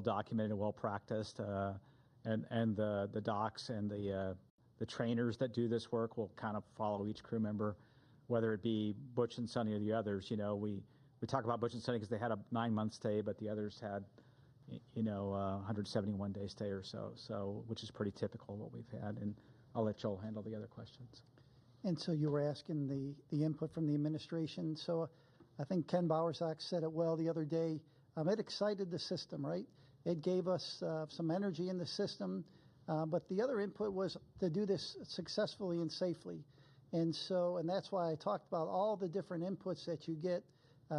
documented, well practiced, and the docs and the trainers that do this work will kind of follow each crew member, whether it be Butch and Sonny or the others. We talk about Butch and Sonny because they had a 9-month stay, but the others had 171-day stay or so, which is pretty typical of what we've had. And I'll let Joel handle the other questions. And so you were asking the input from the administration. So I think Ken Bowersock said it well the other day. It excited the system, right? It gave us some energy in the system. But the other input was to do this successfully and safely. And that's why I talked about all the different inputs that you get.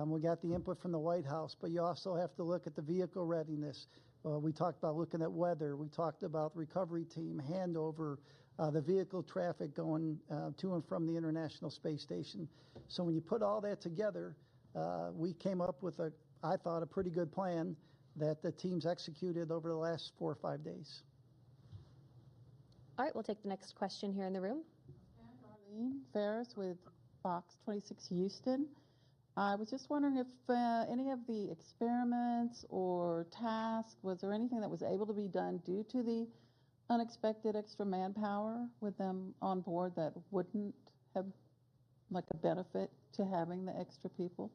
We got the input from the White House, but you also have to look at the vehicle readiness. We talked about looking at weather. We talked about recovery team, handover, the vehicle traffic going to and from the International Space Station. So when you put all that together, we came up with I thought, a pretty good plan that the teams executed over the last 4 or 5 days. All right, we'll take the next question here in the room. Darlene Ferris with Fox 26 Houston. I was just wondering if any of the experiments or tasks, was there anything that was able to be done due to the unexpected extra manpower with them on board that wouldn't have like a benefit to having the extra people?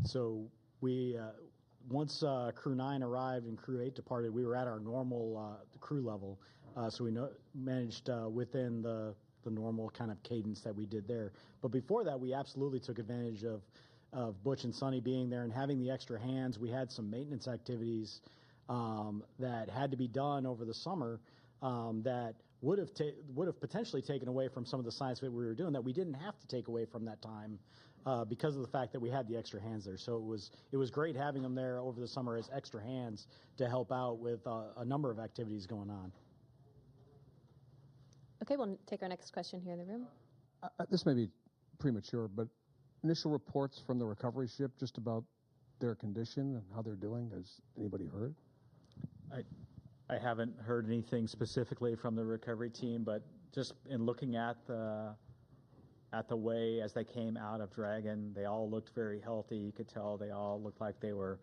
So we, once Crew-9 arrived and Crew-8 departed, we were at our normal crew level. So we managed within the normal kind of cadence that we did there. But before that, we absolutely took advantage of Butch and Sonny being there and having the extra hands. We had some maintenance activities that had to be done over the summer that would have potentially taken away from some of the science that we were doing that we didn't have to take away from that time because of the fact that we had the extra hands there. So it was great having them there over the summer as extra hands to help out with a number of activities going on. Okay, we'll take our next question here in the room. This may be premature, but initial reports from the recovery ship just about their condition and how they're doing. Has anybody heard? I haven't heard anything specifically from the recovery team, but just in looking at the way as they came out of Dragon, they all looked very healthy. You could tell they all looked like they were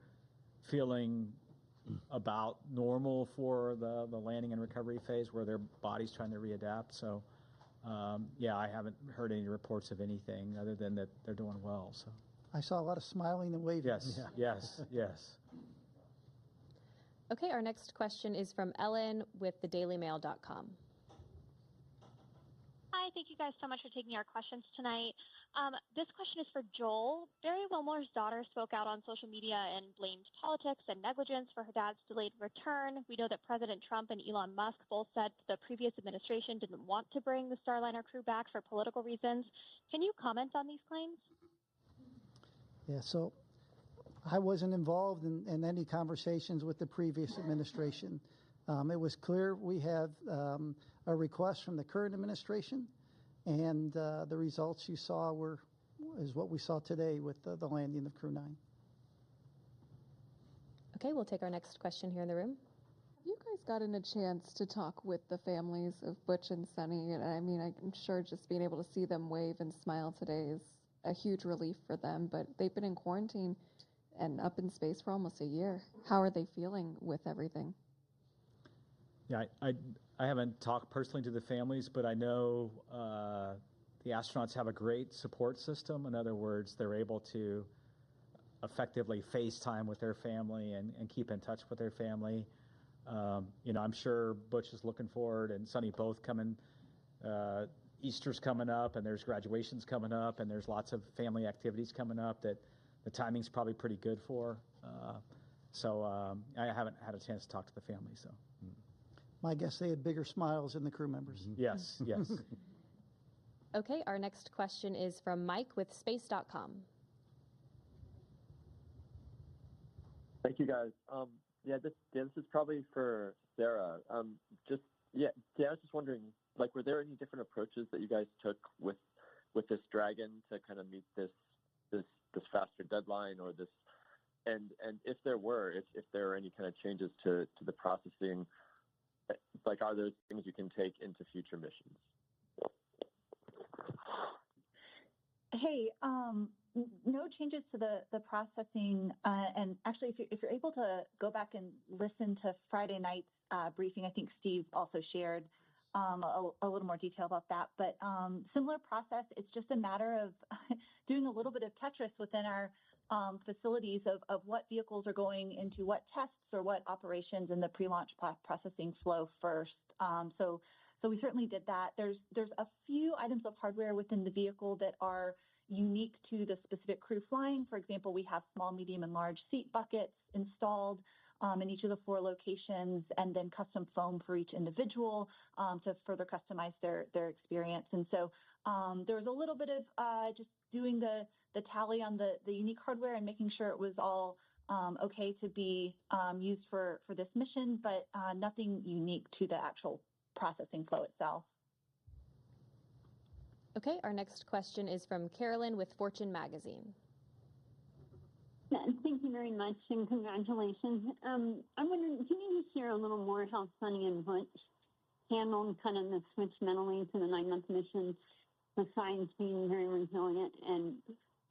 feeling about normal for the landing and recovery phase, where their body's trying to readapt. So, yeah, I haven't heard any reports of anything other than that they're doing well. So I saw a lot of smiling and waving. yes, yes, yes. Okay, our next question is from Ellen with thedailymail.com. Hi, thank you guys so much for taking our questions tonight. This question is for Joel. Barry Wilmore's daughter spoke out on social media and blamed politics and negligence for her dad's delayed return. We know that President Trump and Elon Musk both said the previous administration didn't want to bring the Starliner crew back for political reasons. Can you comment on these claims? Yeah, so I wasn't involved in any conversations with the previous administration. It was clear we had a request from the current administration, and the results you saw is what we saw today with the landing of Crew-9. Okay, we'll take our next question here in the room. Have you guys gotten a chance to talk with the families of Butch and Sunny? And I mean, I'm sure just being able to see them wave and smile today is a huge relief for them, but they've been in quarantine and up in space for almost a year. How are they feeling with everything? Yeah, I haven't talked personally to the families, but I know the astronauts have a great support system. In other words, they're able to effectively FaceTime with their family and keep in touch with their family. I'm sure Butch is looking forward, and Sunny both coming. Easter's coming up, and there's graduations coming up, and there's lots of family activities coming up that the timing's probably pretty good for. So I haven't had a chance to talk to the family. So My guess they had bigger smiles than the crew members. yes, yes. Okay, our next question is from Mike with space.com. Thank you, guys. This is probably for Sarah. I was just wondering, were there any different approaches that you guys took with this Dragon to kind of meet this faster deadline, or this, and if there are any kind of changes to the processing, are those things you can take into future missions? Hey, no changes to the processing. And actually, if you're able to go back and listen to Friday night's briefing, I think Steve also shared a little more detail about that. But similar process, it's just a matter of doing a little bit of Tetris within our facilities of what vehicles are going into what tests or what operations in the pre-launch processing flow first. So we certainly did that. There's a few items of hardware within the vehicle that are unique to the specific crew flying. For example, we have small, medium, and large seat buckets installed in each of the 4 locations, and then custom foam for each individual to further customize their experience. And so there was a little bit of just doing the tally on the unique hardware and making sure it was all okay to be used for this mission, but nothing unique to the actual processing flow itself. Okay, our next question is from Carolyn with Fortune Magazine. Thank you very much, and congratulations. I'm wondering, can you just share a little more how Sunny and Butch handled kind of the switch mentally to the 9-month mission, besides being very resilient, and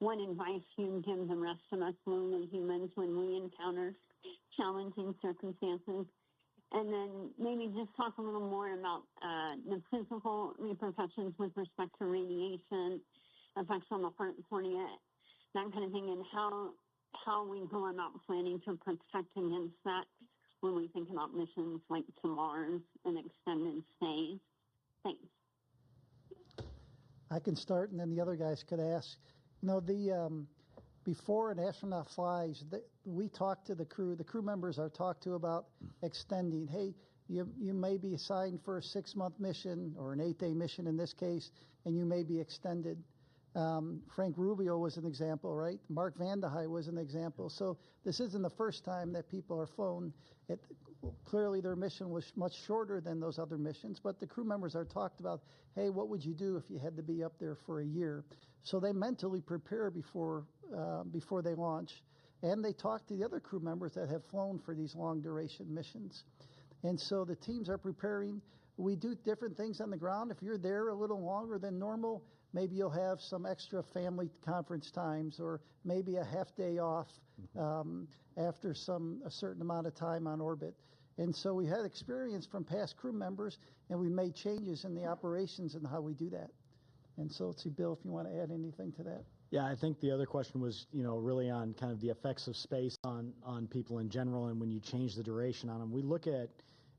what advice you give the rest of us lonely humans when we encounter challenging circumstances? And then maybe just talk a little more about the physical repercussions with respect to radiation, effects on the heart and cornea, that kind of thing, and how we go about planning to protect against that when we think about missions like to Mars and extended stays. Thanks. I can start, and then the other guys could ask. Before an astronaut flies, we talk to the crew. The crew members are talked to about extending. Hey, you may be assigned for a 6-month mission or an 8-day mission in this case, and you may be extended. Frank Rubio was an example, right? Mark Vandehei was an example. So this isn't the first time that people are flown. Clearly their mission was much shorter than those other missions, but the crew members are talked about, hey, what would you do if you had to be up there for a year? So they mentally prepare before they launch, and they talk to the other crew members that have flown for these long duration missions. And so the teams are preparing. We do different things on the ground. If you're there a little longer than normal, maybe you'll have some extra family conference times, or maybe a half day off after a certain amount of time on orbit. And so we had experience from past crew members, and we made changes in the operations and how we do that. And so let's see, Bill, if you want to add anything to that. Yeah, I think the other question was, really on kind of the effects of space on people in general, and when you change the duration on them. We look at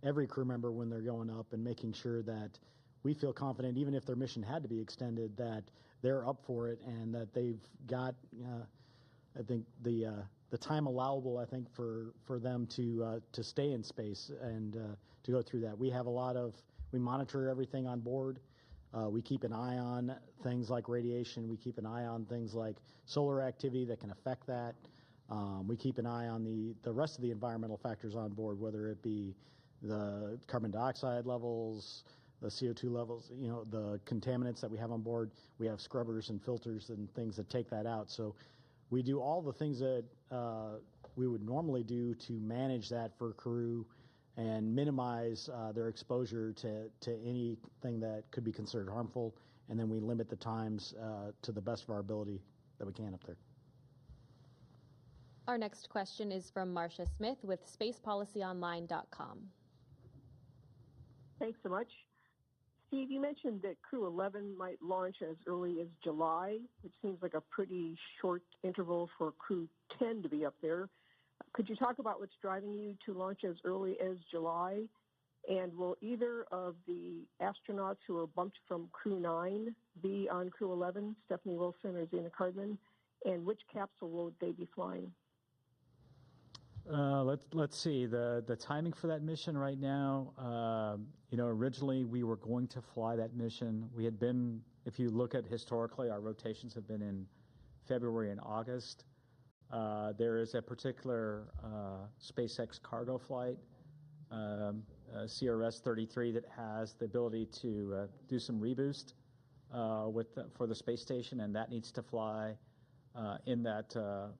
every crew member when they're going up and making sure that we feel confident, even if their mission had to be extended, that they're up for it and that they've got, I think, the time allowable, I think, for them to stay in space and to go through that. We monitor everything on board. We keep an eye on things like radiation. We keep an eye on things like solar activity that can affect that. We keep an eye on the rest of the environmental factors on board, whether it be the carbon dioxide levels, the CO2 levels, the contaminants that we have on board. We have scrubbers and filters and things that take that out. So we do all the things that we would normally do to manage that for crew and minimize their exposure to anything that could be considered harmful. And then we limit the times to the best of our ability that we can up there. Our next question is from Marcia Smith with spacepolicyonline.com. Thanks so much. Steve, you mentioned that Crew-11 might launch as early as July, which seems like a pretty short interval for Crew-10 to be up there. Could you talk about what's driving you to launch as early as July? And will either of the astronauts who are bumped from Crew-9 be on Crew-11, Stephanie Wilson or Zena Cardman? And which capsule will they be flying? Let's see the timing for that mission right now. Originally we were going to fly that mission. We had been, if you look at historically, our rotations have been in February and August. There is a particular SpaceX cargo flight, CRS-33, that has the ability to do some reboost for the space station, and that needs to fly in that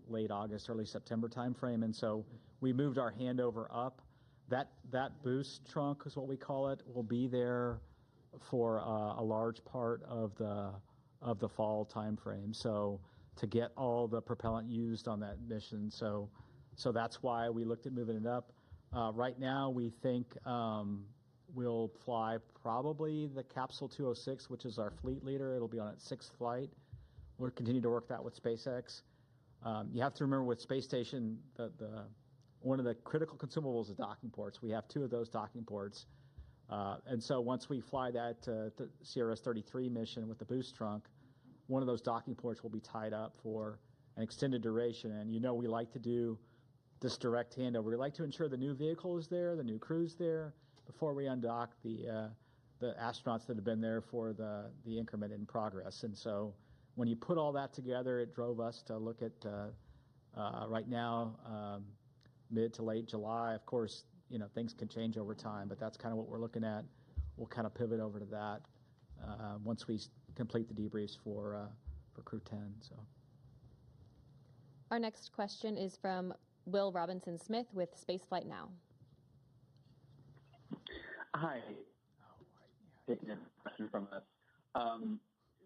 late August, early September timeframe. And so we moved our handover up. That boost trunk is what we call it, will be there for a large part of the fall timeframe. So to get all the propellant used on that mission. So that's why we looked at moving it up. Right now we think we'll fly probably the Capsule 206, which is our fleet leader. It'll be on its 6th flight. We'll continue to work that with SpaceX. You have to remember with space station, one of the critical consumables is docking ports. We have 2 of those docking ports. And so once we fly that the CRS-33 mission with the boost trunk, one of those docking ports will be tied up for an extended duration. And we like to do this direct handover. We like to ensure the new vehicle is there, the new crew's there, before we undock the astronauts that have been there for the increment in progress. And so when you put all that together, it drove us to look at right now, mid to late July. Of course, things can change over time, but that's kind of what we're looking at. We'll kind of pivot over to that once we complete the debriefs for Crew-10. So, our next question is from Will Robinson-Smith with Spaceflight Now. Hi. Taking a question from us.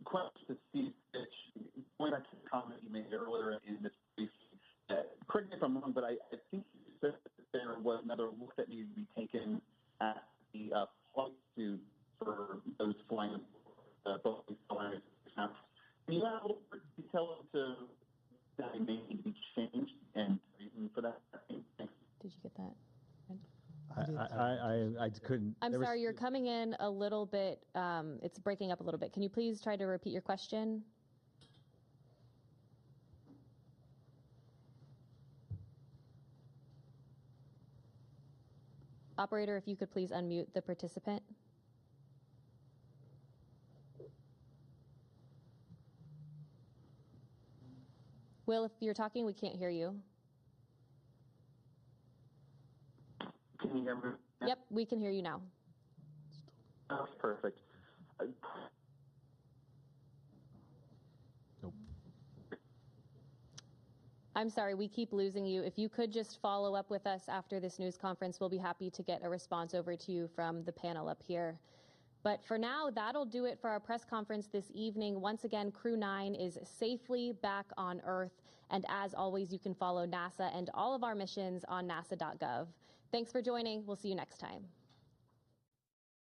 Question to Steve Stitch. Going back to the comment you made earlier in this briefing, correct me if I'm wrong, but I think you said that there was another look that needed to be taken at the flight suit for those flying both these flyers. Can you add a little more detail into that may need to be changed and the reason for that? Thanks. Did you get that? I couldn't. I'm sorry, you're coming in a little bit, it's breaking up a little bit. Can you please try to repeat your question? Operator, if you could please unmute the participant. Will, if you're talking, we can't hear you. Can you hear me? Yep, we can hear you now. Oh, perfect. I'm sorry, we keep losing you. If you could just follow up with us after this news conference, we'll be happy to get a response over to you from the panel up here. But for now, that'll do it for our press conference this evening. Once again, Crew-9 is safely back on Earth. And as always, you can follow NASA and all of our missions on nasa.gov. Thanks for joining. We'll see you next time.